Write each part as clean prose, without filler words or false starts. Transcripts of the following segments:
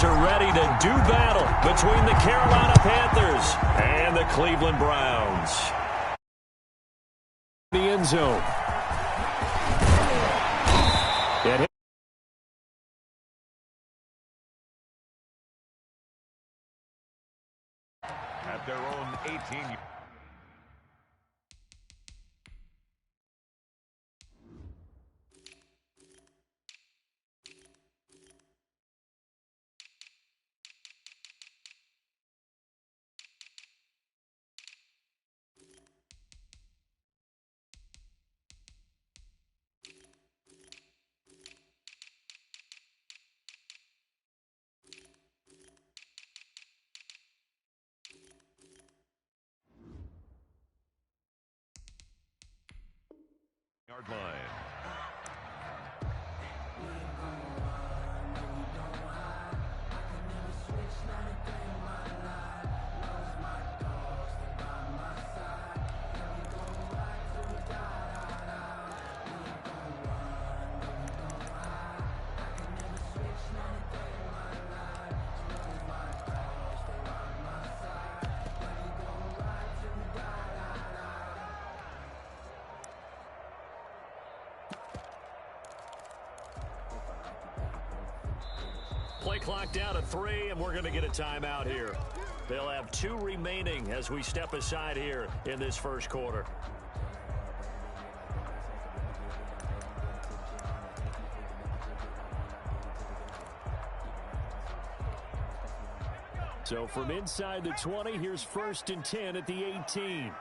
Teams are ready to do battle between the Carolina Panthers and the Cleveland Browns. The end zone. At their own 18. Yard line. Play clock down to 3, and we're going to get a timeout here. They'll have 2 remaining as we step aside here in this first quarter. So from inside the 20, here's 1st and 10 at the 18.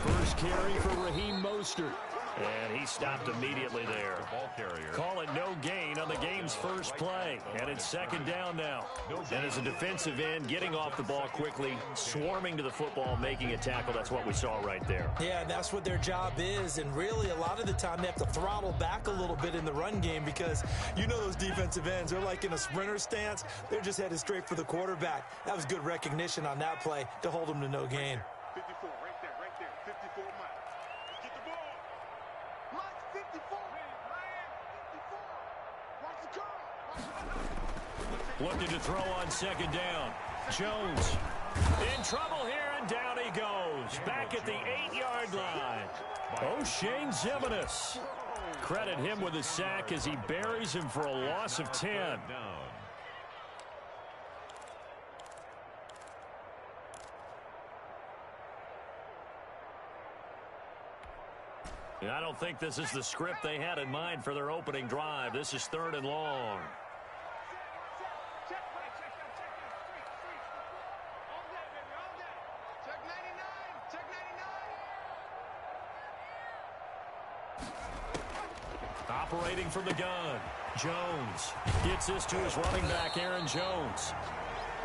First carry for Raheem Mostert. And he stopped immediately there. Ball carrier. Call it no gain on the game's first play. And it's 2nd down now. And as a defensive end, getting off the ball quickly, swarming to the football, making a tackle. That's what we saw right there. Yeah, that's what their job is. And really, a lot of the time, they have to throttle back a little bit in the run game because you know those defensive ends, they're like in a sprinter stance. They're just headed straight for the quarterback. That was good recognition on that play to hold them to no gain. 54, right there, 54 miles. Let's get the ball. Mike, 54. Ryan, 54. Watch the curl. Looking to throw on 2nd down. Jones in trouble here, and down he goes. Back at the 8-yard line. O'Shane Zimenez. Credit him with a sack as he buries him for a loss of 10. I don't think this is the script they had in mind for their opening drive. This is 3rd and long. Operating from the gun, Jones gets this to his running back, Aaron Jones.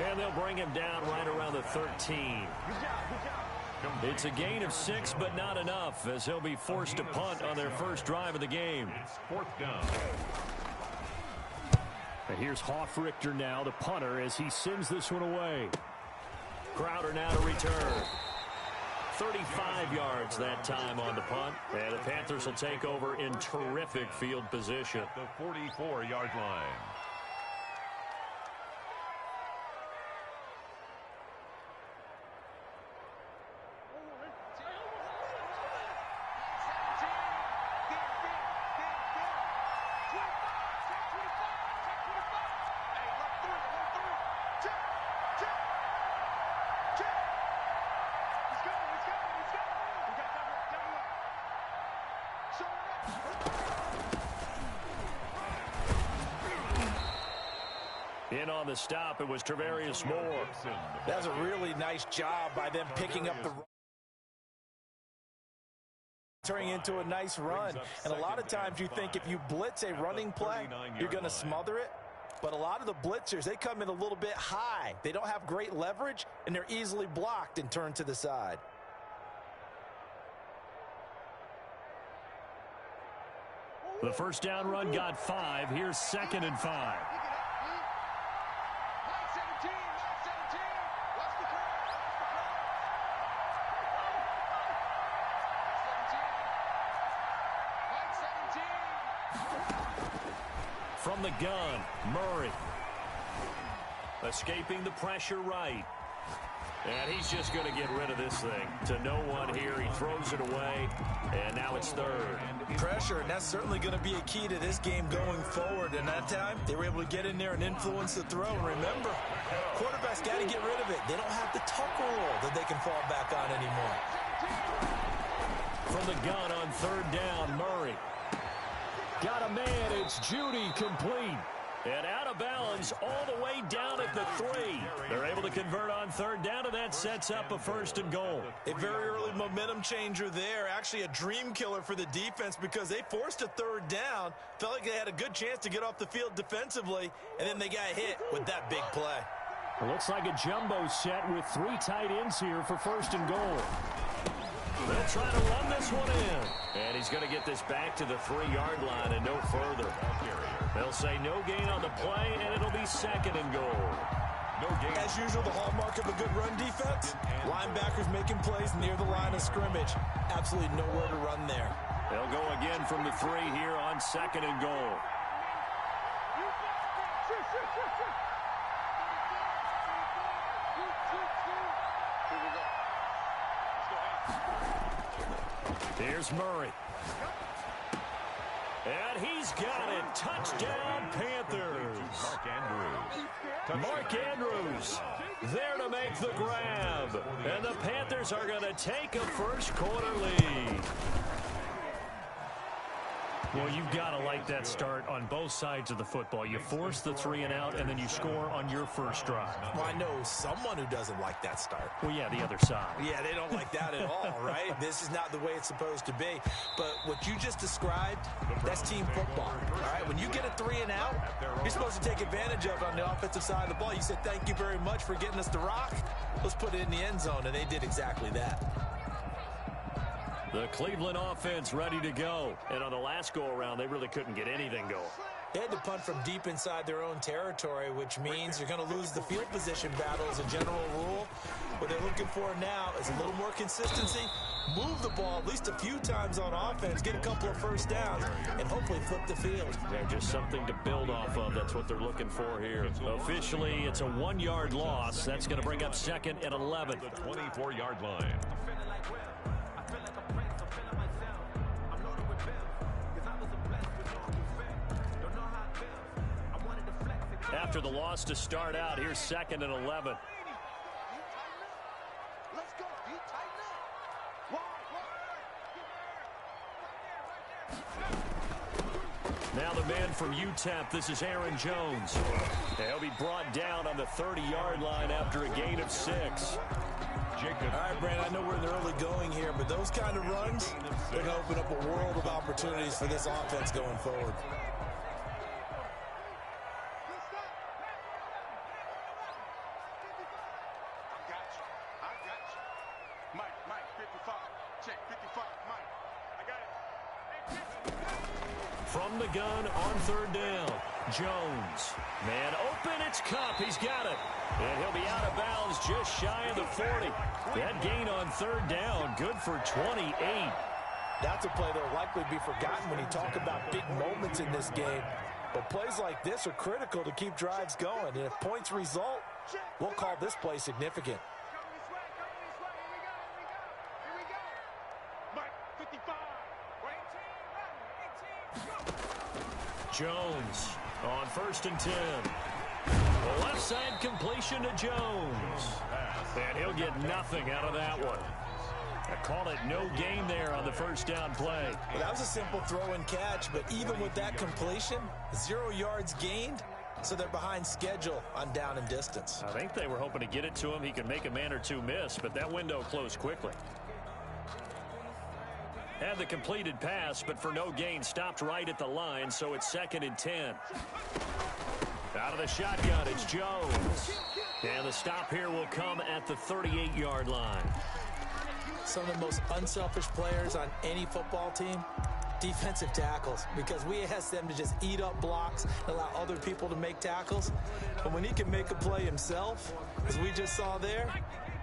And they'll bring him down right around the 13. It's a gain of 6, but not enough, as he'll be forced to punt on their first drive of the game. It's 4th down. And here's Hoffrichter now, the punter, as he sends this one away. Crowder now to return. 35 yards that time on the punt. And the Panthers will take over in terrific field position. At the 44-yard line. In on the stop, it was Travarius Moore. That was a really nice job by them picking up the turning into a nice run. And a lot of times you think if you blitz a running play, you're going to smother it. But a lot of the blitzers, they come in a little bit high. They don't have great leverage, and they're easily blocked and turned to the side. The first down run got 5. Here's 2nd and 5. From the gun, Murray. Escaping the pressure right. And he's just going to get rid of this thing. To no one here. He throws it away. And now it's third. Pressure, and that's certainly going to be a key to this game going forward. And that time, they were able to get in there and influence the throw. And remember, quarterbacks got to get rid of it. They don't have the tuck rule that they can fall back on anymore. From the gun on third down, Murray. Got a man. It's Judy, complete. And out of bounds all the way down at the 3. They're able to convert on third down, and that sets up a first and goal. A very early momentum changer there. Actually a dream killer for the defense because they forced a third down. Felt like they had a good chance to get off the field defensively, and then they got hit with that big play. It looks like a jumbo set with 3 tight ends here for first and goal. They'll try to run this one in. And he's going to get this back to the 3-yard line and no further. They'll say no gain on the play, and it'll be second and goal. No gain. As usual, the hallmark of a good run defense, linebackers making plays near the line of scrimmage. Absolutely nowhere to run there. They'll go again from the 3 here on second and goal. Here's Murray. And he's got it. Touchdown, Panthers. Mark Andrews there to make the grab. And the Panthers are going to take a first quarter lead. Well, you've got to like that start on both sides of the football. You force the 3 and out, and then you score on your first drive. Well, I know someone who doesn't like that start. Well, yeah, the other side. Yeah, they don't like that at all, right? This is not the way it's supposed to be. But what you just described, that's team football, all right? When you get a 3 and out, you're supposed to take advantage of it on the offensive side of the ball. You said, thank you very much for getting us the rock. Let's put it in the end zone, and they did exactly that. The Cleveland offense ready to go. And on the last go-around, they really couldn't get anything going. They had to punt from deep inside their own territory, which means you're going to lose the field position battle as a general rule. What they're looking for now is a little more consistency, move the ball at least a few times on offense, get a couple of first downs, and hopefully flip the field. Yeah, just something to build off of. That's what they're looking for here. Officially, it's a 1-yard loss. That's going to bring up second and 11. The 24-yard line. After the loss to start out, here's second and 11. Let's go. Now the man from UTEP, this is Aaron Jones. He'll be brought down on the 30-yard line after a gain of 6. All right, Brandon, I know we're in the early going here, but those kind of runs, they're going to open up a world of opportunities for this offense going forward. From the gun on third down, Jones. Man open, it's Cup. He's got it. And he'll be out of bounds just shy of the 40. That gain on third down, good for 28. That's a play that will likely be forgotten when you talk about big moments in this game. But plays like this are critical to keep drives going. And if points result, we'll call this play significant. Jones on first and 10. The left side completion to Jones. And he'll get nothing out of that one. I call it no gain there on the first down play. Well, that was a simple throw and catch, but even with that completion, 0 yards gained, so they're behind schedule on down and distance. I think they were hoping to get it to him. He could make a man or two miss, but that window closed quickly. Had the completed pass, but for no gain, stopped right at the line, so it's second and 10. Out of the shotgun, it's Jones. And the stop here will come at the 38-yard line. Some of the most unselfish players on any football team, defensive tackles, because we ask them to just eat up blocks, allow other people to make tackles. But when he can make a play himself, as we just saw there,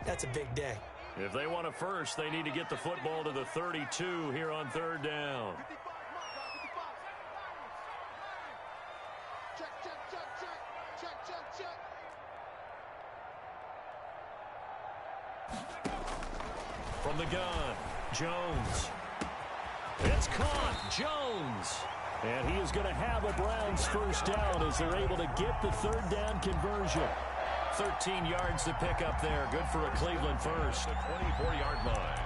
that's a big day. If they want a first, they need to get the football to the 32 here on third down. From the gun, Jones. It's caught, Jones. And he is going to have a Browns first down as they're able to get the third down conversion. 13 yards to pick up there. Good for a Cleveland first. The 24-yard line.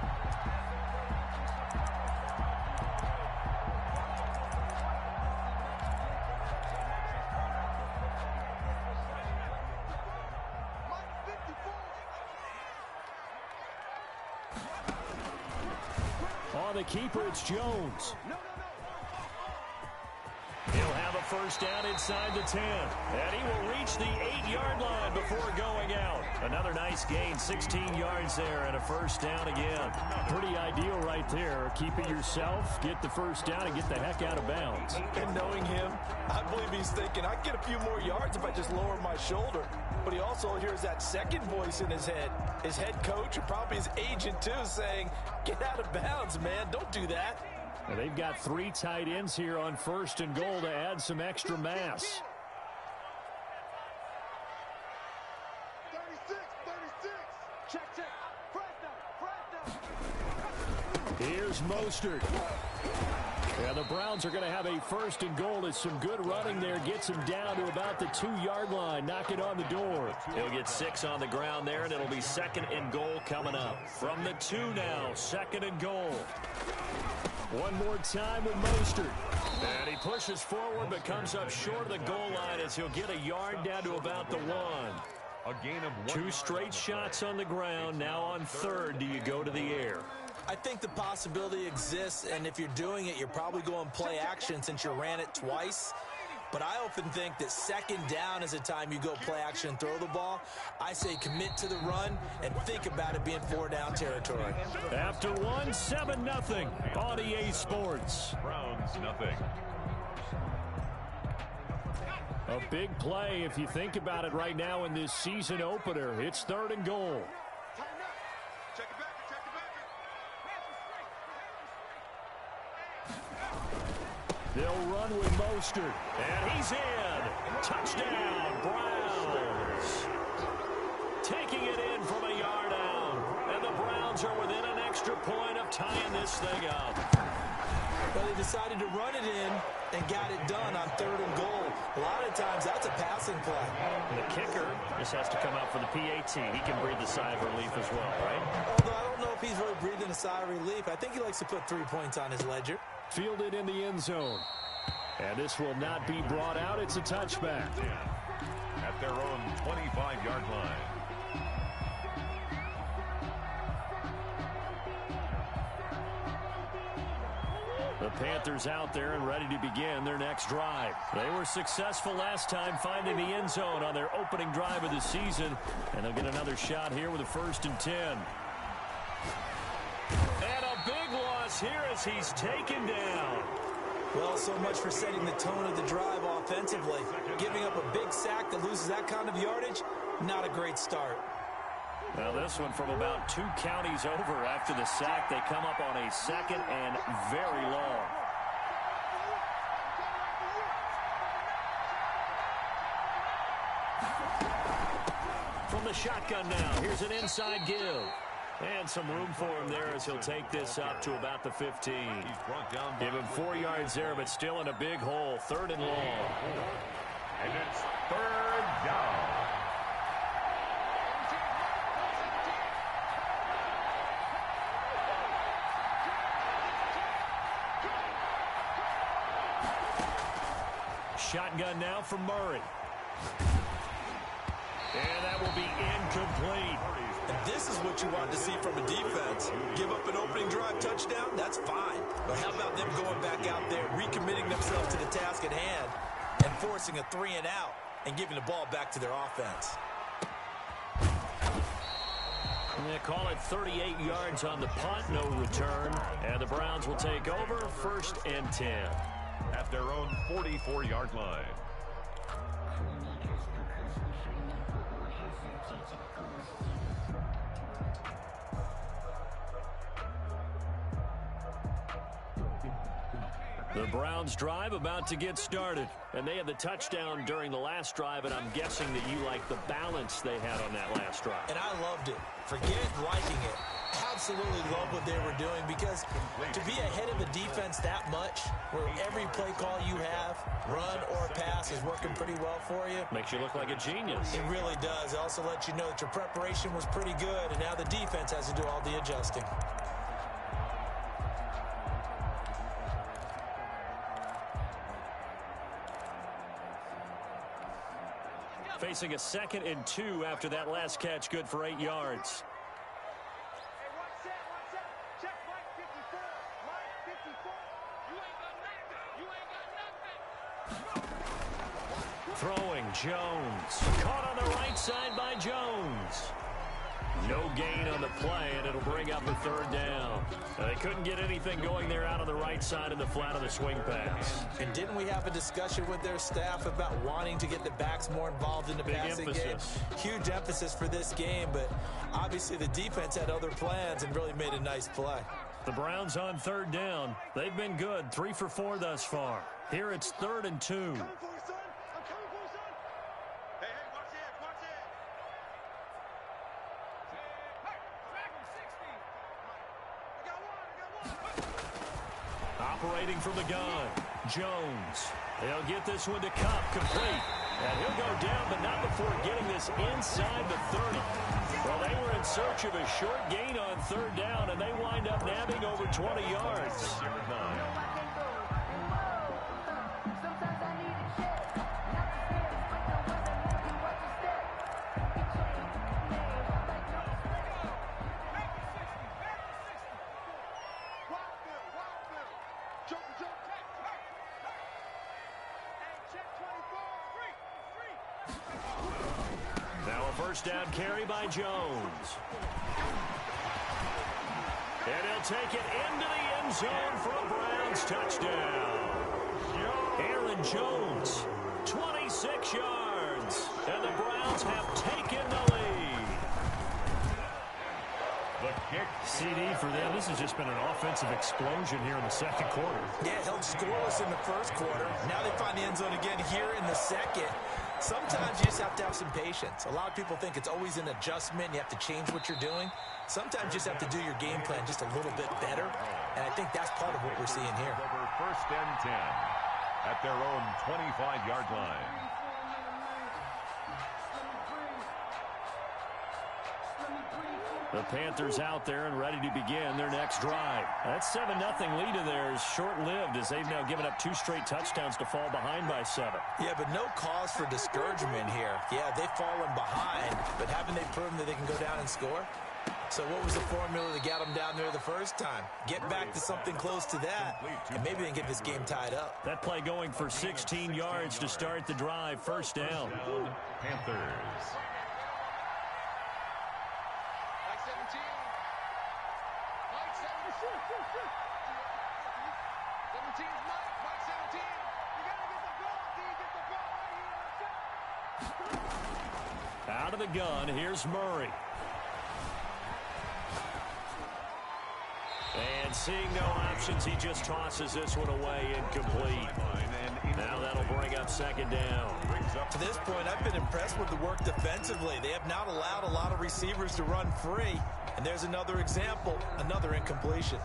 On the keeper, it's Jones. He'll have a first down inside the 10. And he will reach the 8-yard line before going out. Another nice gain, 16 yards there, and a first down again. Pretty ideal right there. Keep it yourself, get the first down, and get the heck out of bounds. And knowing him, I believe he's thinking, I can get a few more yards if I just lower my shoulder. But he also hears that second voice in his head. His head coach, or probably his agent too, saying, get out of bounds, man. Don't do that. And they've got 3 tight ends here on first and goal to add some extra mass. 36. Check. Here's Mostert. And the Browns are going to have a first and goal as some good running there gets him down to about the 2-yard line. Knock it on the door. He'll get 6 on the ground there, and it'll be second and goal coming up. From the 2 now, second and goal. One more time with Mostert. And he pushes forward but comes up short of the goal line as he'll get a yard down to about the 1. A gain of 1 2 straight shots on the ground. Now on third, do you go to the air? I think the possibility exists, and if you're doing it, you're probably going play action since you ran it twice. But I often think that second down is the time you go play action and throw the ball. I say commit to the run and think about it being 4-down territory. After 1, 7-0 on EA Sports. Browns, nothing. A big play if you think about it right now in this season opener. It's third and goal. Check it back. They'll run with Mostert. And he's in. Touchdown, Browns. Taking it in from a yard out. And the Browns are within an extra point of tying this thing up. Well, they decided to run it in and got it done on third and goal. A lot of times, that's a passing play. And the kicker just has to come out for the PAT. He can breathe the sigh of relief as well, right? Although I don't know if he's really breathing a sigh of relief. I think he likes to put 3 points on his ledger. Fielded in the end zone. And this will not be brought out. It's a touchback. At their own 25-yard line. The Panthers out there and ready to begin their next drive. They were successful last time finding the end zone on their opening drive of the season. And they'll get another shot here with a 1st and 10. And a big loss here as he's taken down. Well, so much for setting the tone of the drive offensively. Giving up a big sack that loses that kind of yardage, not a great start. Now this one from about 2 counties over after the sack. They come up on a 2nd and very long. From the shotgun now, here's an inside give. And some room for him there as he'll take this up to about the 15. Give him 4 yards there, but still in a big hole. 3rd and long. And it's 3rd down. Shotgun now from Murray. And that will be incomplete. And this is what you want to see from a defense. Give up an opening drive touchdown, that's fine. But how about them going back out there, recommitting themselves to the task at hand, and forcing a 3 and out, and giving the ball back to their offense. And they call it 38 yards on the punt, no return. And the Browns will take over, 1st and 10. At their own 44-yard line. The Browns drive about to get started. And they had the touchdown during the last drive, and I'm guessing that you like the balance they had on that last drive. And I loved it. Forget liking it. Absolutely love what they were doing, because to be ahead of a defense that much, where every play call you have, run or pass, is working pretty well for you. Makes you look like a genius. It really does. It also lets you know that your preparation was pretty good, and now the defense has to do all the adjusting. Facing a 2nd and 2 after that last catch, good for 8 yards. Throwing, Jones. Caught on the right side by Jones. No gain on the play, and it'll bring up a 3rd down. They couldn't get anything going there out on the right side in the flat of the swing pass. And didn't we have a discussion with their staff about wanting to get the backs more involved in the passing game? Huge emphasis for this game, but obviously the defense had other plans and really made a nice play. The Browns on 3rd down. They've been good, 3 for 4 thus far. Here it's 3rd and 2. Operating from the gun, Jones. They'll get this one to Cup, complete. And he'll go down, but not before getting this inside the 30. Well, they were in search of a short gain on 3rd down, and they wind up nabbing over 20 yards. First down carry by Jones. And he'll take it into the end zone for a Browns touchdown. Aaron Jones, 26 yards. And the Browns have taken the lead. The kick. CD for them. This has just been an offensive explosion here in the 2nd quarter. Yeah, held scoreless in the 1st quarter. Now they find the end zone again here in the 2nd. Sometimes you just have to have some patience. A lot of people think it's always an adjustment. You have to change what you're doing. Sometimes you just have to do your game plan just a little bit better. And I think that's part of what we're seeing here. Over 1st and 10 at their own 25-yard line. The Panthers out there and ready to begin their next drive. That 7-0 lead of theirs short-lived, as they've now given up 2 straight touchdowns to fall behind by 7. Yeah, but no cause for discouragement here. Yeah, they've fallen behind, but haven't they proven that they can go down and score? So what was the formula that got them down there the first time? Get back to something close to that, and maybe they can get this game tied up. That play going for 16 yards to start the drive. First down. Panthers. Out of the gun, here's Murray. And seeing no options, he just tosses this one away, incomplete. Now that'll bring up 2nd down. To this point, I've been impressed with the work defensively. They have not allowed a lot of receivers to run free. And there's another example, another incompletion.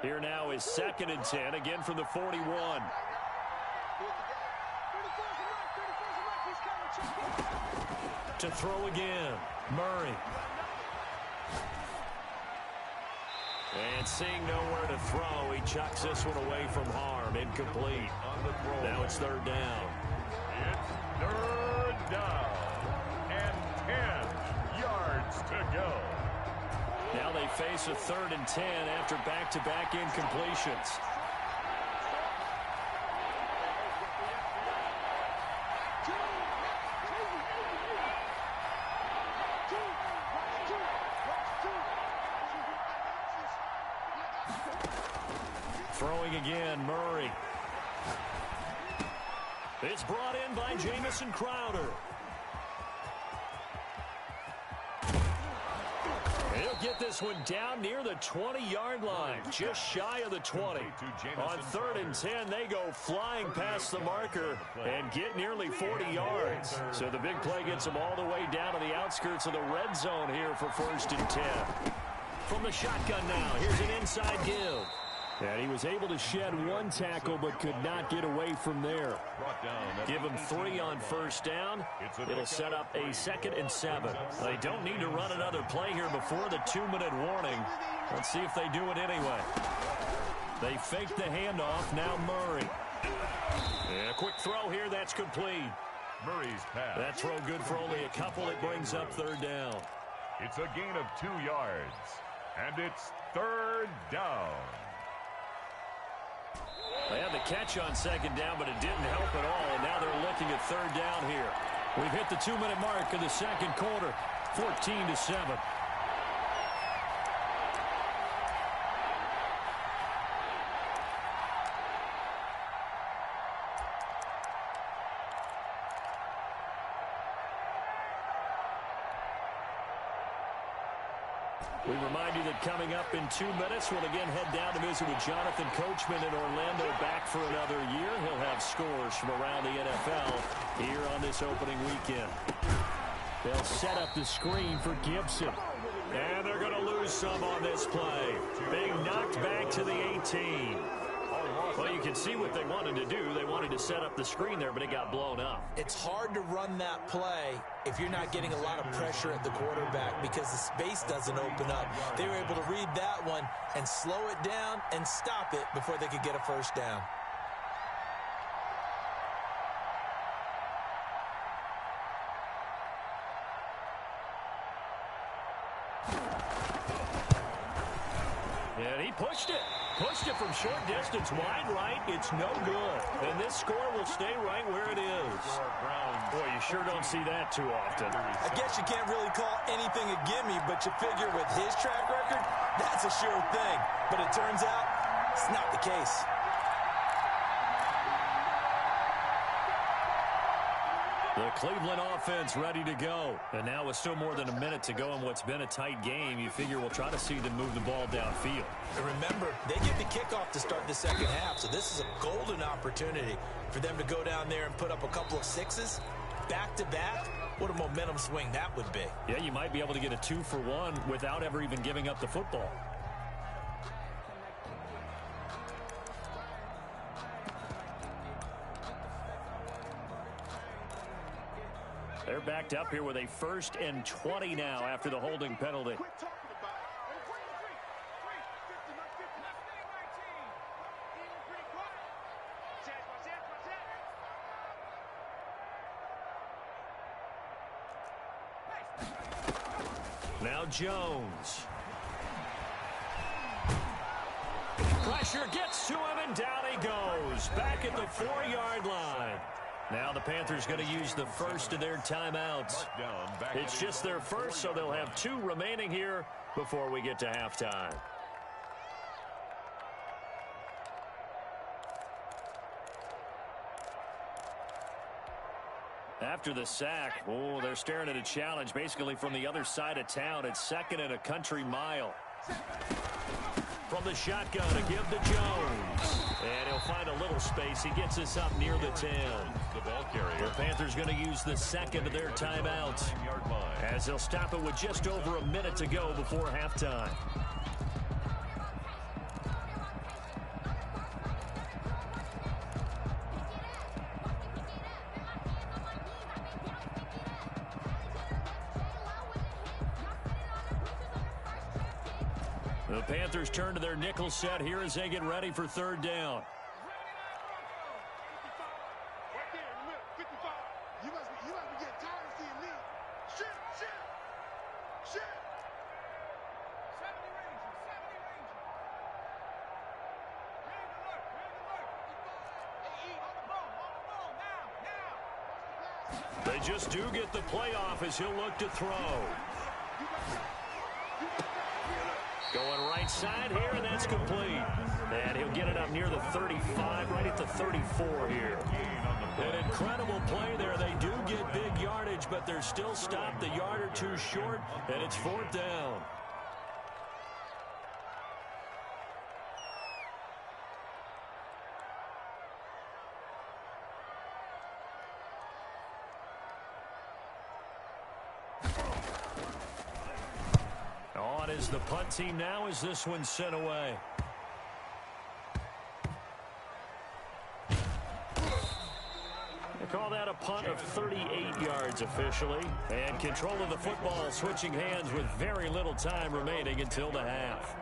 Here now is 2nd and 10, again from the 41. To throw again, Murray. And seeing nowhere to throw, he chucks this one away from harm, incomplete. Now it's 3rd down. It's 3rd down and 10 yards to go. Now they face a 3rd and 10 after back-to-back incompletions. Throwing again, Murray. It's brought in by Jamison Crowder. He'll get this one down near the 20-yard line, just shy of the 20. On 3rd and 10, they go flying past the marker and get nearly 40 yards. So the big play gets them all the way down to the outskirts of the red zone here for 1st and 10. From the shotgun now, here's an inside give. And he was able to shed one tackle but could not get away from there. Give him 3 on 1st down. It'll set up a 2nd and 7. They don't need to run another play here before the 2-minute warning. Let's see if they do it anyway. They fake the handoff. Now Murray. Yeah, quick throw here. That's complete. Murray's pass. That throw good for only a couple. It brings up 3rd down. It's a gain of 2 yards. And it's 3rd down. They had the catch on 2nd down, but it didn't help at all, and now they're looking at 3rd down here. We've hit the 2-minute mark of the 2nd quarter, 14-7. We remind you that coming up in 2 minutes, we'll again head down to visit with Jonathan Coachman in Orlando, back for another year. He'll have scores from around the NFL here on this opening weekend. They'll set up the screen for Gibson. And they're going to lose some on this play. Being knocked back to the 18. Well, you can see what they wanted to do. They wanted to set up the screen there, but it got blown up. It's hard to run that play if you're not getting a lot of pressure at the quarterback because the space doesn't open up. They were able to read that one and slow it down and stop it before they could get a 1st down. And he pushed it. Pushed it from short distance, wide right. It's no good. And this score will stay right where it is. Boy, you sure don't see that too often. I guess you can't really call anything a gimme, but you figure with his track record, that's a sure thing. But it turns out it's not the case. The Cleveland offense ready to go. And now with still more than a minute to go in what's been a tight game, you figure we'll try to see them move the ball downfield. And remember, they get the kickoff to start the 2nd half, so this is a golden opportunity for them to go down there and put up a couple of 6s back-to-back. What a momentum swing that would be. Yeah, you might be able to get a 2-for-1 without ever even giving up the football. They're backed up here with a 1st and 20 now after the holding penalty. Now Jones. Pressure gets to him, and down he goes. Back at the 4-yard line. Now the Panthers going to use the first of their timeouts. It's just their first, so they'll have 2 remaining here before we get to halftime. After the sack, oh, they're staring at a challenge basically from the other side of town. It's 2nd and a country mile. From the shotgun, a give to Jones. And he'll find a little space. He gets us up near the 10. The ball carrier. The Panthers going to use the 2nd of their timeouts as they'll stop it with just over a minute to go before halftime. The Panthers turn to their nickel set here as they get ready for 3rd down. Right there, look, 55. You must be getting tired of seeing me. Shit. 70 Rangers. Ready to work. Hey, on the ball, now. They just do get the playoff as he'll look to throw. Going right side here, and that's complete. And he'll get it up near the 35, right at the 34 here. An incredible play there. They do get big yardage, but they're still stopped a yard or two short, and it's 4th down. On is the punt team now as this one's sent away. They call that a punt of 38 yards officially. And control of the football switching hands with very little time remaining until the half.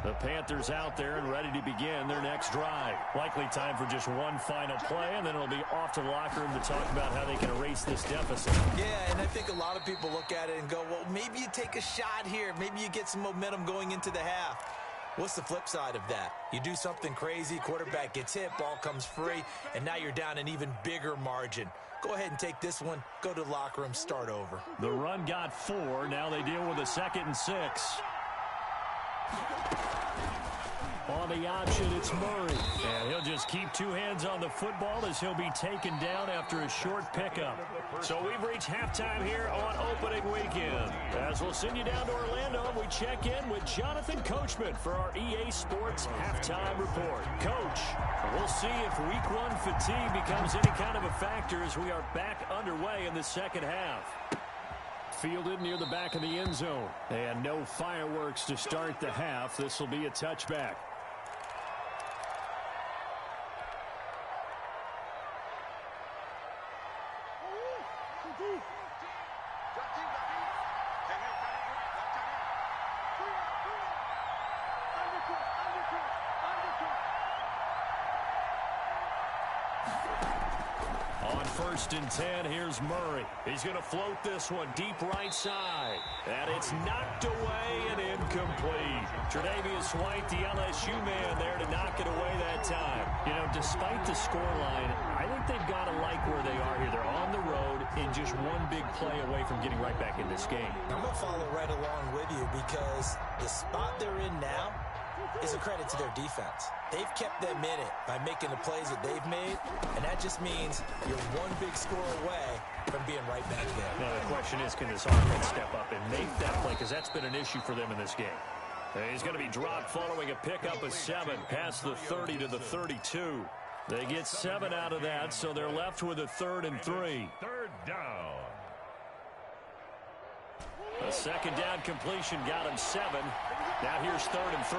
The Panthers out there and ready to begin their next drive. Likely time for just one final play, and then it'll be off to the locker room to talk about how they can erase this deficit. Yeah, and I think a lot of people look at it and go, well, maybe you take a shot here. Maybe you get some momentum going into the half. What's the flip side of that? You do something crazy, quarterback gets hit, ball comes free, and now you're down an even bigger margin. Go ahead and take this one, go to the locker room, start over. The run got 4. Now they deal with a 2nd and 6. On the option, it's Murray. And he'll just keep 2 hands on the football as he'll be taken down after a short pickup. So we've reached halftime here on opening weekend. As we'll send you down to Orlando, we check in with Jonathan Coachman for our EA Sports Halftime Report. Coach, we'll see if Week 1 fatigue becomes any kind of a factor as we are back underway in the second half. Fielded near the back of the end zone. And no fireworks to start the half. This will be a touchback. On 1st and 10, here's Murray. He's going to float this one deep right side. And it's knocked away and incomplete. Tre'Davious White, the LSU man, there to knock it away that time. You know, despite the scoreline, I think they've got to like where they are here. They're on the road and just one big play away from getting right back in this game. I'm going to follow right along with you because the spot they're in now is a credit to their defense. They've kept them in it by making the plays that they've made, and that just means you're one big score away from being right back there. Now, the question is, can this offense step up and make that play? Because that's been an issue for them in this game. And he's going to be dropped following a pickup of 7 past the 30 to the 32. They get 7 out of that, so they're left with a 3rd and 3. 3rd down. A 2nd down completion got him 7. Now here's 3rd and 3.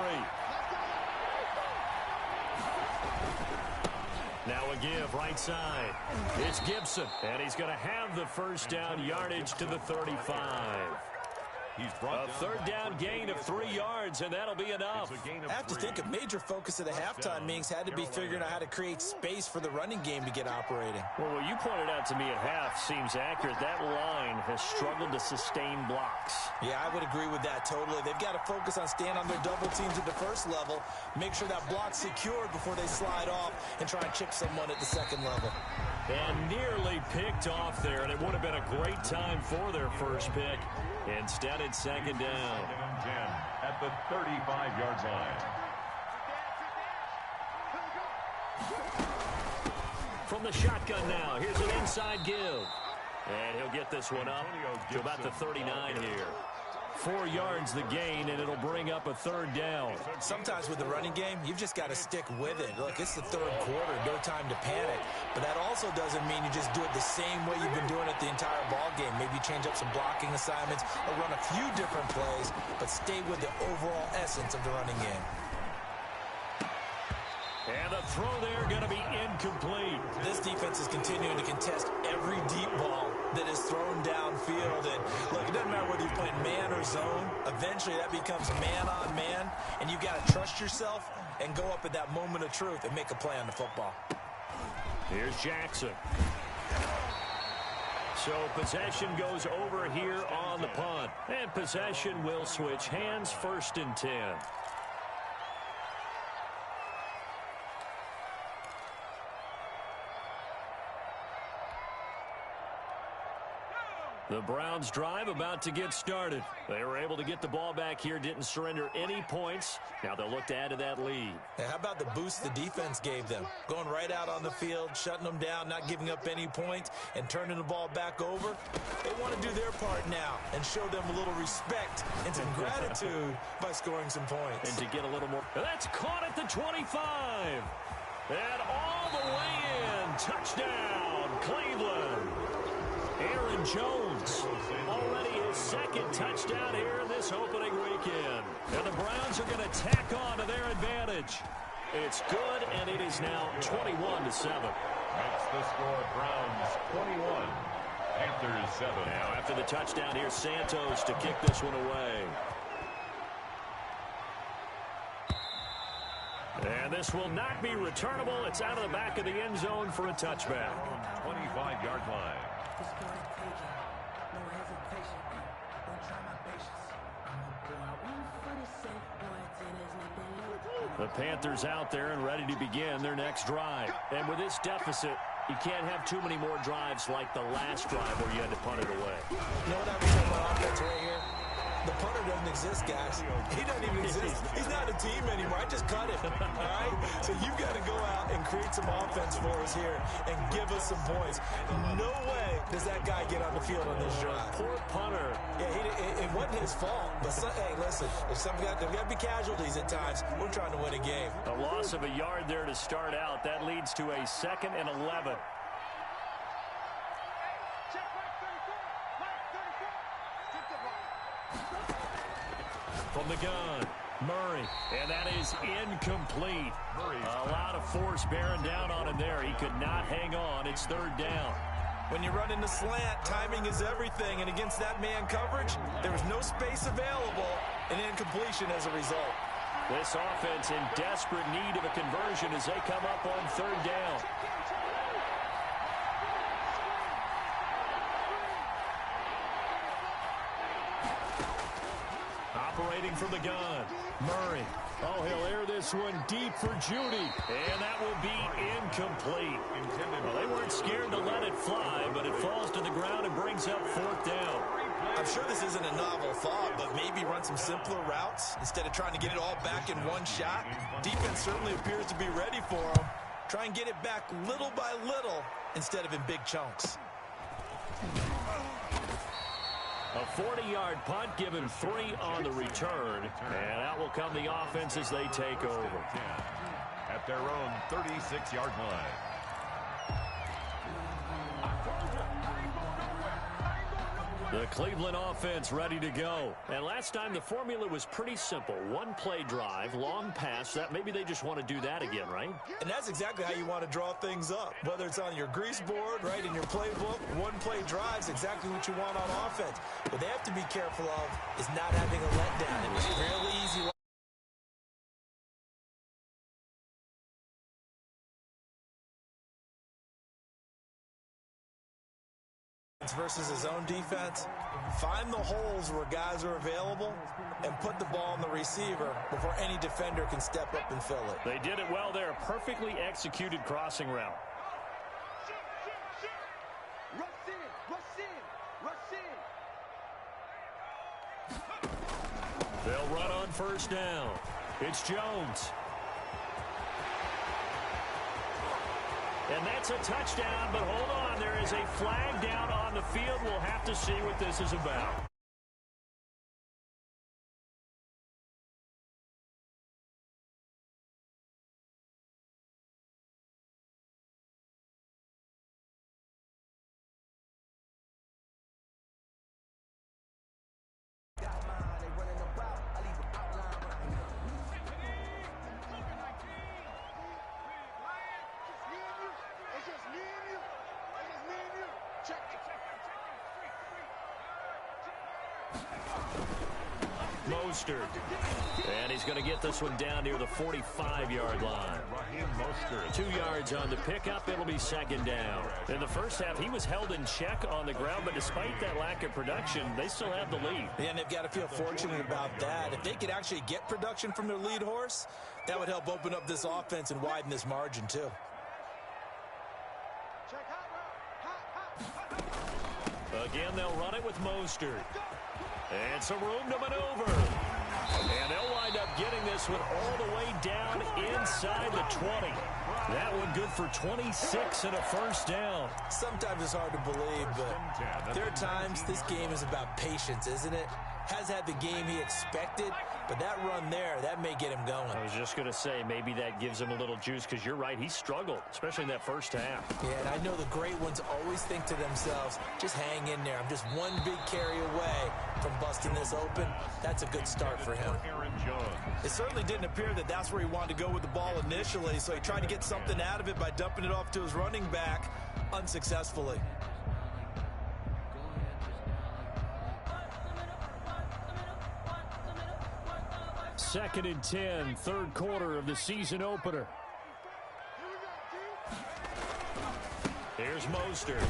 Now a give right side. It's Gibson, and he's going to have the 1st down yardage to the 35. He's brought a 3rd down gain of 3 yards, and that'll be enough. I have to think a major focus of the halftime meetings had to be figuring out how to create space for the running game to get operating. Well, what you pointed out to me at half seems accurate. That line has struggled to sustain blocks. Yeah, I would agree with that totally. They've got to focus on staying on their double teams at the first level, make sure that block's secured before they slide off and try and chip someone at the second level. And nearly picked off there, and it would have been a great time for their first pick. Instead, it's 2nd down. 10 at the 35-yard line. From the shotgun now, here's an inside give. And he'll get this one up to about the 39 here. 4 yards the gain, and it'll bring up a 3rd down. Sometimes with the running game, you've just got to stick with it. Look, it's the 3rd quarter, no time to panic. But that also doesn't mean you just do it the same way you've been doing it the entire ball game. Maybe change up some blocking assignments or run a few different plays, but stay with the overall essence of the running game. And the throw there going to be incomplete. This defense is continuing to contest every deep ball that is thrown downfield. And look, it doesn't matter whether you're playing man or zone. Eventually that becomes man on man. And you've got to trust yourself and go up at that moment of truth and make a play on the football. Here's Jackson. So possession goes over here on the punt. And possession will switch hands, 1st and 10. The Browns' drive about to get started. They were able to get the ball back here, didn't surrender any points. Now they'll look to add to that lead. Hey, how about the boost the defense gave them? Going right out on the field, shutting them down, not giving up any points, and turning the ball back over. They want to do their part now and show them a little respect and some gratitude by scoring some points. And to get a little more. That's caught at the 25. And all the way in. Touchdown, Cleveland. Aaron Jones, already his second touchdown here in this opening weekend. And the Browns are going to tack on to their advantage. It's good, and it is now 21-7. Makes the score Browns 21, Panthers 7. Now after the touchdown, here's Santos to kick this one away. And this will not be returnable. It's out of the back of the end zone for a touchback. 25-yard line. The Panthers out there and ready to begin their next drive. And with this deficit, you can't have too many more drives like the last drive where you had to punt it away. You know what I mean about offense right here? The punter doesn't exist, guys. He doesn't even exist. He's not a team anymore. I just cut him, all right? So you've got to go out and create some offense for us here and give us some points. No way does that guy get on the field on this drive. Poor punter. Yeah, it wasn't his fault. But, hey, listen, if there's got to be casualties at times, we're trying to win a game. A loss of a yard there to start out. That leads to a 2nd and 11. From the gun, Murray, and that is incomplete. A lot of force bearing down on him there. He could not hang on. It's 3rd down. When you run in the slant, timing is everything, and against that man coverage, there was no space available, and incompletion as a result. This offense in desperate need of a conversion as they come up on 3rd down. Operating from the gun, Murray. Oh, he'll air this one deep for Judy. And that will be incomplete. Well, they weren't scared to let it fly, but it falls to the ground and brings up 4th down. I'm sure this isn't a novel thought, but maybe run some simpler routes instead of trying to get it all back in one shot. Defense certainly appears to be ready for them. Try and get it back little by little instead of in big chunks. A 40-yard punt, given 3 on the return. And out will come the offense as they take over. At their own 36-yard line. The Cleveland offense ready to go. And last time the formula was pretty simple. 1-play drive, long pass. That maybe they just want to do that again, right? And that's exactly how you want to draw things up. Whether it's on your grease board, right, in your playbook, 1-play drives exactly what you want on offense. What they have to be careful of is not having a letdown. It was fairly easy. Versus his own defense, find the holes where guys are available and put the ball on the receiver before any defender can step up and fill it. They did it well there. A perfectly executed crossing route. They'll run on 1st down. It's Jones. And that's a touchdown, but hold on. There is a flag down on the field. We'll have to see what this is about. Mostert. And he's going to get this one down near the 45-yard line. 2 yards on the pickup. It'll be 2nd down. In the first half, he was held in check on the ground, but despite that lack of production, they still have the lead. Yeah, and they've got to feel fortunate about that. If they could actually get production from their lead horse, that would help open up this offense and widen this margin, too. Again, they'll run it with Mostert. And some room to maneuver. And they'll wind up getting this one all the way down inside the 20. That one good for 26 and a first down. Sometimes it's hard to believe, but there are times this game is about patience, isn't it? Has had the game he expected, but that run there, that may get him going. I was just going to say, maybe that gives him a little juice, because you're right, he struggled, especially in that first half. Yeah, and I know the great ones always think to themselves, just hang in there. I'm just one big carry away from busting this open. That's a good start for him. It certainly didn't appear that that's where he wanted to go with the ball initially, so he tried to get something out of it by dumping it off to his running back unsuccessfully. Second and 10, third quarter of the season opener. Here's Mostert.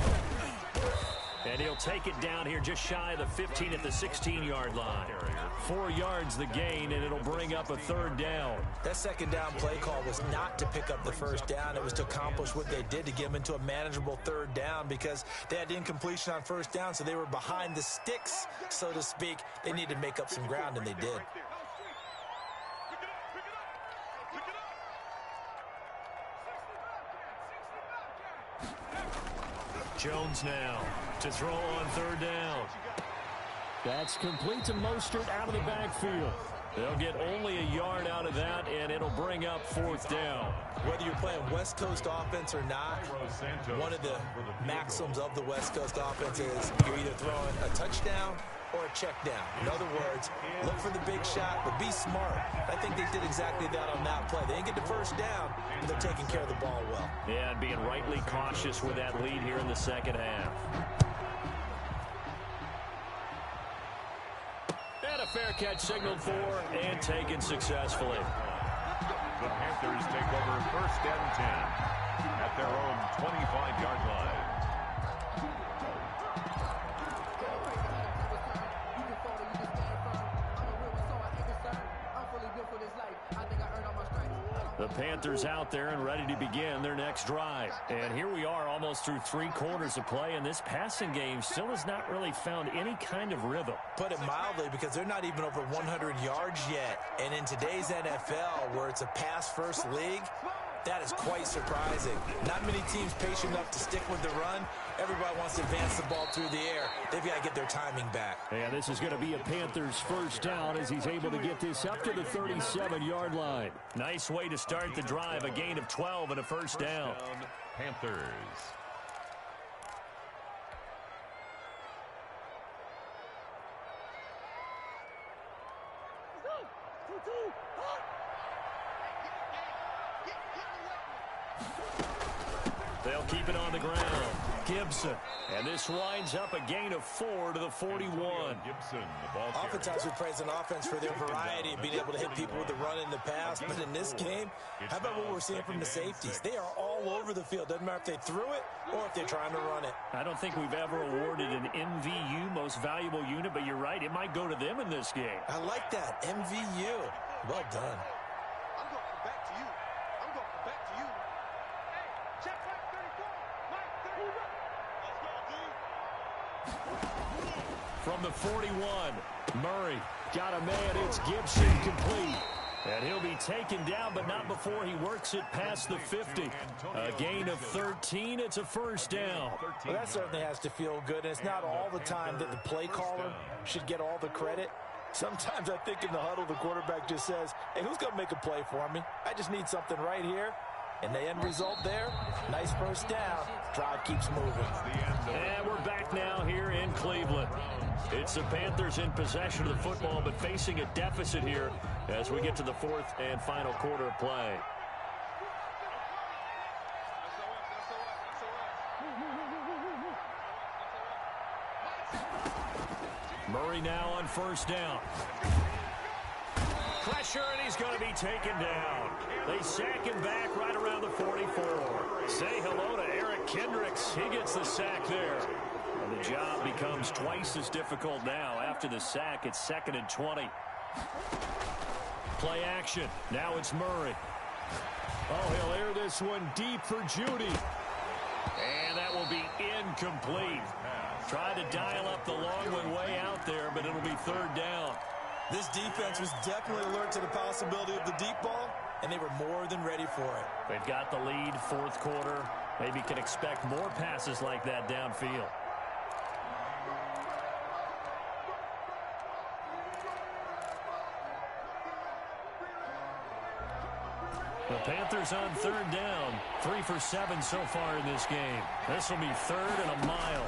And he'll take it down here just shy of the 15 at the 16-yard line. 4 yards the gain, and it'll bring up a third down. That second down play call was not to pick up the first down. It was to accomplish what they did, to get them into a manageable third down, because they had incompletion on first down, so they were behind the sticks, so to speak. They needed to make up some ground, and they did. Jones now to throw on third down. That's complete to Mostert out of the backfield. They'll get only a yard out of that, and it'll bring up fourth down. Whether you're playing West Coast offense or not, one of the maxims of the West Coast offense is you're either throwing a touchdown or a check down. In other words, look for the big shot, but be smart. I think they did exactly that on that play. They didn't get the first down, but they're taking care of the ball well. Yeah, and being rightly cautious with that lead here in the second half. And a fair catch signaled for and taken successfully. The Panthers take over first and 10 at their own 25-yard line. The Panthers out there and ready to begin their next drive. And here we are almost through 3 quarters of play, and this passing game still has not really found any kind of rhythm. Put it mildly, because they're not even over 100 yards yet. And in today's NFL, where it's a pass-first league, that is quite surprising. Not many teams patient enough to stick with the run. Everybody wants to advance the ball through the air. They've got to get their timing back. And this is going to be a Panthers first down as he's able to get this up to the 37-yard line. Nice way to start the drive, a gain of 12 and a first down. Panthers. They'll keep it on the ground. Gibson. And this winds up a gain of 4 to the 41. Gibson, the ball carrier. Oftentimes we praise an offense for their variety of being able to hit people with the run in the pass. But in this game, how about what we're seeing from the safeties? They are all over the field. Doesn't matter if they threw it or if they're trying to run it. I don't think we've ever awarded an MVU, most valuable unit, but you're right, it might go to them in this game. I like that. MVU. Well done. I'm going back to you. I'm going back to you. Hey, check Mike 34. Mike 31. Let's go, D. From the 41, Murray got a man. It's Gibson complete. And he'll be taken down, but not before he works it past the 50. A gain of 13. It's a first down. Well, that certainly has to feel good. And it's not all the time that the play caller should get all the credit. Sometimes I think in the huddle, the quarterback just says, hey, who's going to make a play for me? I just need something right here. And the end result there, nice first down. Drive keeps moving. And we're back now here in Cleveland. It's the Panthers in possession of the football, but facing a deficit here as we get to the fourth and final quarter of play. Murray now on first down. Pressure, and he's going to be taken down. They sack him back right around the 44. Say hello to Eric Kendricks. He gets the sack there. And the job becomes twice as difficult now. After the sack, it's 2nd and 20. Play action. Now it's Murray. Oh, he'll air this one deep for Judy. And that will be incomplete. Tried to dial up the long one way out there, but it'll be third down. This defense was definitely alert to the possibility of the deep ball, and they were more than ready for it. They've got the lead, fourth quarter. Maybe can expect more passes like that downfield. The Panthers on third down. 3 for 7 so far in this game. This will be third and a mile.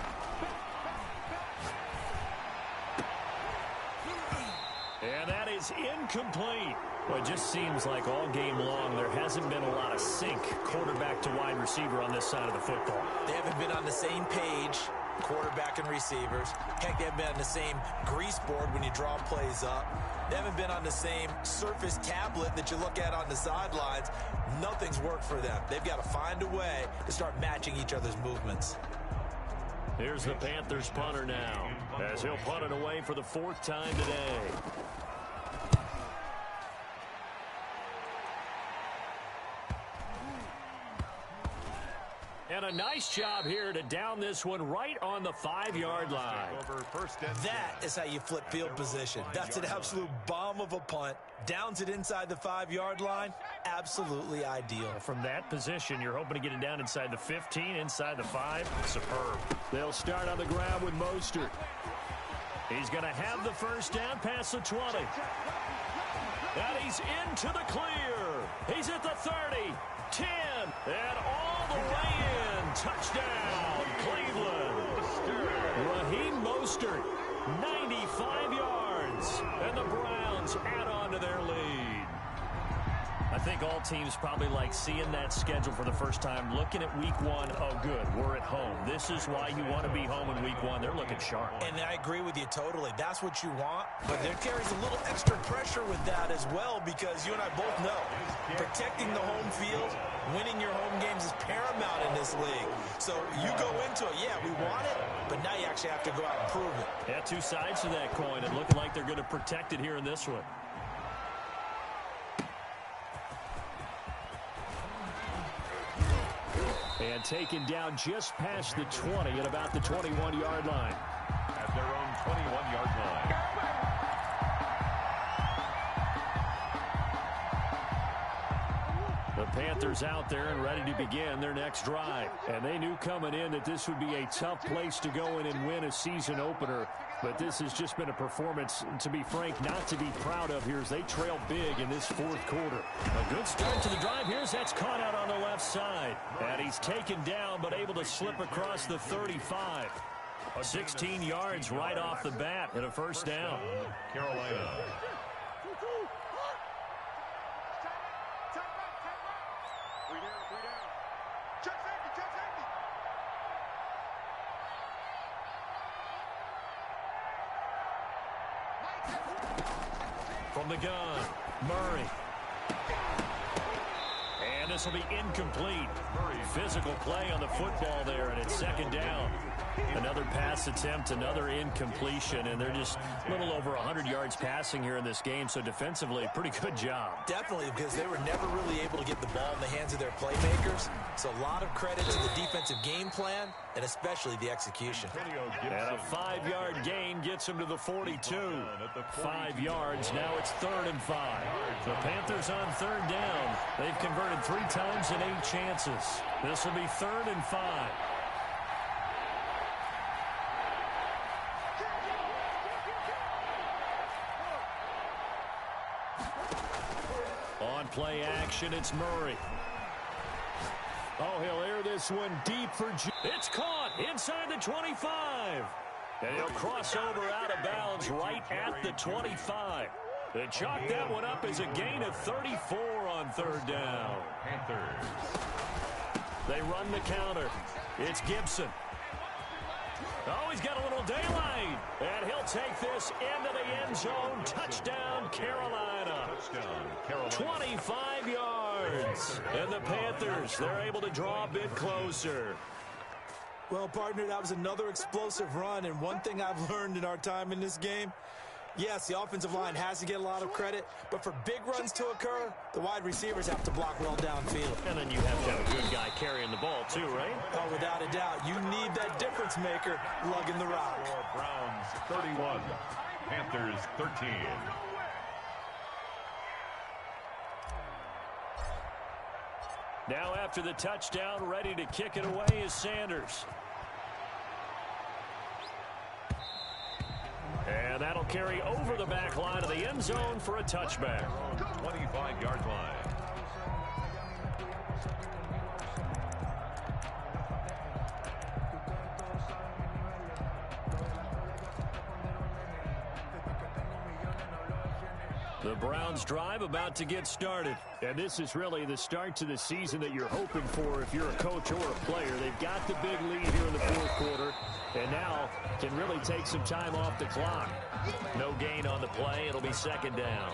And that is incomplete. Well, it just seems like all game long there hasn't been a lot of sync quarterback to wide receiver on this side of the football. They haven't been on the same page, quarterback and receivers. Heck, they haven't been on the same grease board when you draw plays up. They haven't been on the same surface tablet that you look at on the sidelines. Nothing's worked for them. They've got to find a way to start matching each other's movements. Here's the Panthers punter now, as he'll punt it away for the 4th time today. And a nice job here to down this one right on the 5-yard line. That is how you flip field position. That's an absolute bomb of a punt. Downs it inside the 5-yard line. Absolutely ideal. From that position, you're hoping to get it down inside the 15, inside the 5. Superb. They'll start on the ground with Mostert. He's going to have the first down past the 20. And he's into the clear. He's at the 30, 10, and all the way in. Touchdown, Cleveland. Raheem Mostert, 95 yards. And the Browns add on to their lead. I think all teams probably like seeing that schedule for the first time, looking at week 1. Oh, good, we're at home. This is why you want to be home in week 1. They're looking sharp. And I agree with you totally. That's what you want. But there carries a little extra pressure with that as well, because you and I both know protecting the home field, winning your home games is paramount in this league. So you go into it, yeah, we want it, but now you actually have to go out and prove it. Yeah, two sides to that coin, and looking like they're going to protect it here in this one. And taken down just past the 20 at about the 21-yard line. At their own 21-yard line. The Panthers out there and ready to begin their next drive. And they knew coming in that this would be a tough place to go in and win a season opener. But this has just been a performance, to be frank, not to be proud of here as they trail big in this fourth quarter. A good start to the drive. Here's that's caught out on the left side. And he's taken down but able to slip across the 35. 16 yards right off the bat and a first down. Carolina. From the gun, Murray. And this will be incomplete. Physical play on the football there, and it's second down. Another pass attempt, another incompletion, and they're just a little over 100 yards passing here in this game, so defensively, a pretty good job. Definitely, because they were never really able to get the ball in the hands of their playmakers. So a lot of credit to the defensive game plan, and especially the execution. And a 5-yard gain gets him to the 42. 5 yards, now it's 3rd and 5. The Panthers on third down. They've converted 3 times in 8 chances. This will be 3rd and 5. On play action, it's Murray. Oh, he'll air this one deep for it's caught inside the 25. And he'll cross over out of bounds right at the 25. They chalk that one up as a gain of 34 on third down. Panthers. They run the counter. It's Gibson. Oh, he's got a little daylight. And he'll take this into the end zone. Touchdown, Carolina. Touchdown, Carolina. 25 yards. And the Panthers, they're able to draw a bit closer. Well, partner, that was another explosive run. And one thing I've learned in our time in this game, yes, the offensive line has to get a lot of credit, but for big runs to occur, the wide receivers have to block well downfield. And then you have to have a good guy carrying the ball too, right? Oh, without a a doubt. You need that difference maker lugging the rock. Browns 31, Panthers 13. Now after the touchdown, ready to kick it away is Sanders. And that'll carry over the back line of the end zone for a touchback. 25-yard line. The Browns drive about to get started. And this is really the start to the season that you're hoping for if you're a coach or a player. They've got the big lead here in the fourth quarter, and now can really take some time off the clock. No gain on the play. It'll be second down.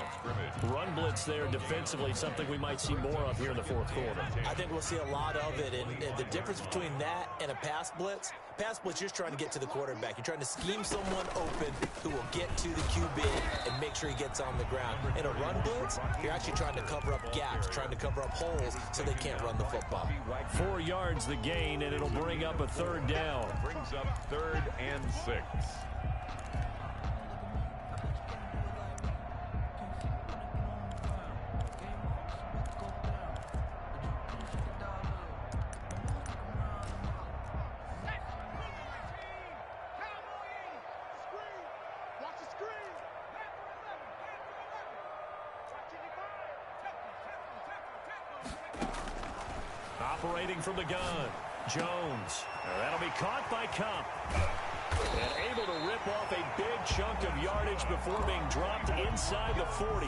Run blitz there defensively, something we might see more of here in the fourth quarter. I think we'll see a lot of it, and the difference between that and a pass blitz, you're just trying to get to the quarterback. You're trying to scheme someone open who will get to the QB and make sure he gets on the ground. In a run blitz, you're actually trying to cover up gaps, trying to cover up holes so they can't run the football. 4 yards the gain, and it'll bring up a third down. Brings up 3rd and 6. Operating from the gun, Jones. That'll be caught by Cup. And able to rip off a big chunk of yardage before being dropped inside the 40.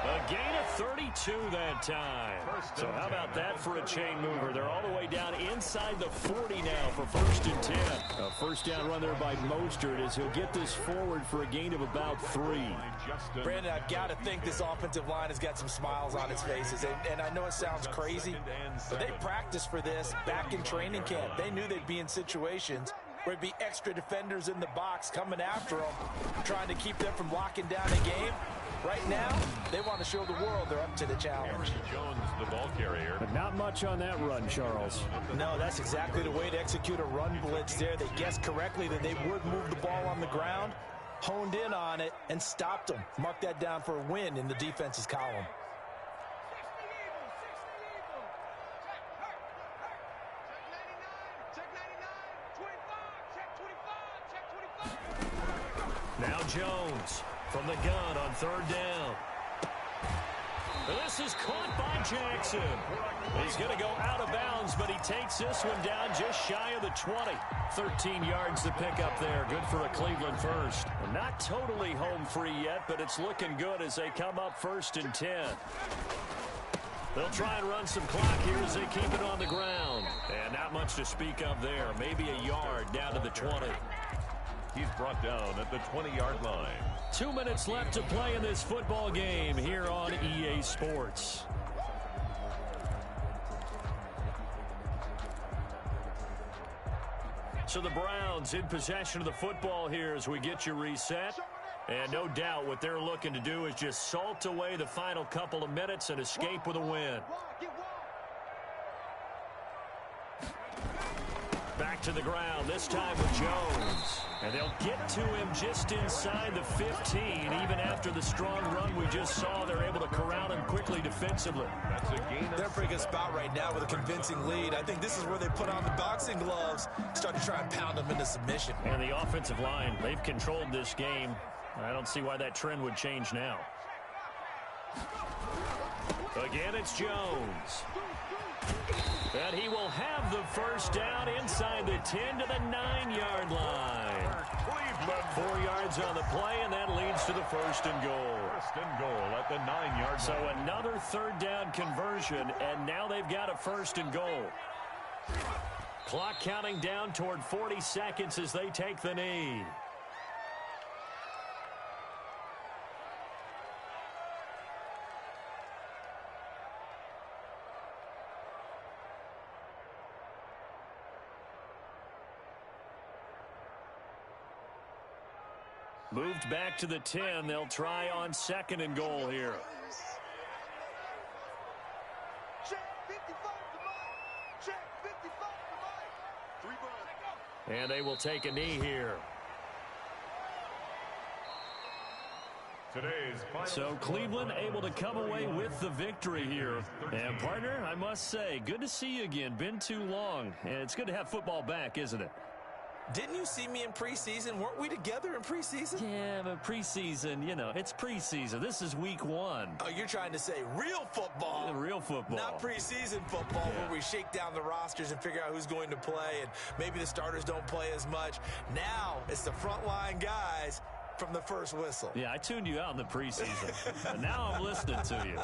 A gain of 32 that time. So how about that for a chain mover? They're all the way down inside the 40 now for 1st and 10. A first down run there by Mostert as he'll get this forward for a gain of about 3. Brandon, I've got to think this offensive line has got some smiles on its faces. And I know it sounds crazy, but they practiced for this back in training camp. They knew they'd be in situations where it'd be extra defenders in the box coming after them, trying to keep them from locking down a game. Right now, they want to show the world they're up to the challenge. Jones, the ball carrier. But not much on that run, Charles. No, that's exactly the way to execute a run blitz there. They guessed correctly that they would move the ball on the ground, honed in on it, and stopped them. Mark that down for a win in the defense's column. Now Jones from the gun on 3rd down. This is caught by Jackson. He's going to go out of bounds, but he takes this one down just shy of the 20. 13 yards to pick up there. Good for a Cleveland first. Not totally home free yet, but it's looking good as they come up 1st and 10. They'll try and run some clock here as they keep it on the ground. And not much to speak of there. Maybe a yard down to the 20. He's brought down at the 20-yard line. 2 minutes left to play in this football game here on EA Sports. So the Browns in possession of the football here as we get you reset. And no doubt what they're looking to do is just salt away the final couple of minutes and escape with a win. Back to the ground, this time with Jones. And they'll get to him just inside the 15. Even after the strong run we just saw, they're able to corral him quickly defensively. That's a gain. They're in a pretty good spot right now with a convincing lead. I think this is where they put on the boxing gloves, start to try and pound them into submission. And the offensive line, they've controlled this game. I don't see why that trend would change now. Again, it's Jones. And he will have the first down inside the 10 to the 9-yard line. 4 yards on the play, and that leads to the 1st and goal. 1st and goal at the 9-yard line. So another 3rd down conversion, and now they've got a 1st and goal. Clock counting down toward 40 seconds as they take the knee. Moved back to the 10. They'll try on 2nd and goal here. And they will take a knee here. So Cleveland able to come away with the victory here. And partner, I must say, good to see you again. Been too long. And it's good to have football back, isn't it? Didn't you see me in preseason? Weren't we together in preseason? Yeah, but preseason, you know, it's preseason. This is week 1. Oh, you're trying to say real football. Real football. Not preseason football where we shake down the rosters and figure out who's going to play, and maybe the starters don't play as much. Now it's the frontline guys from the first whistle. Yeah, I tuned you out in the preseason. But now I'm listening to you.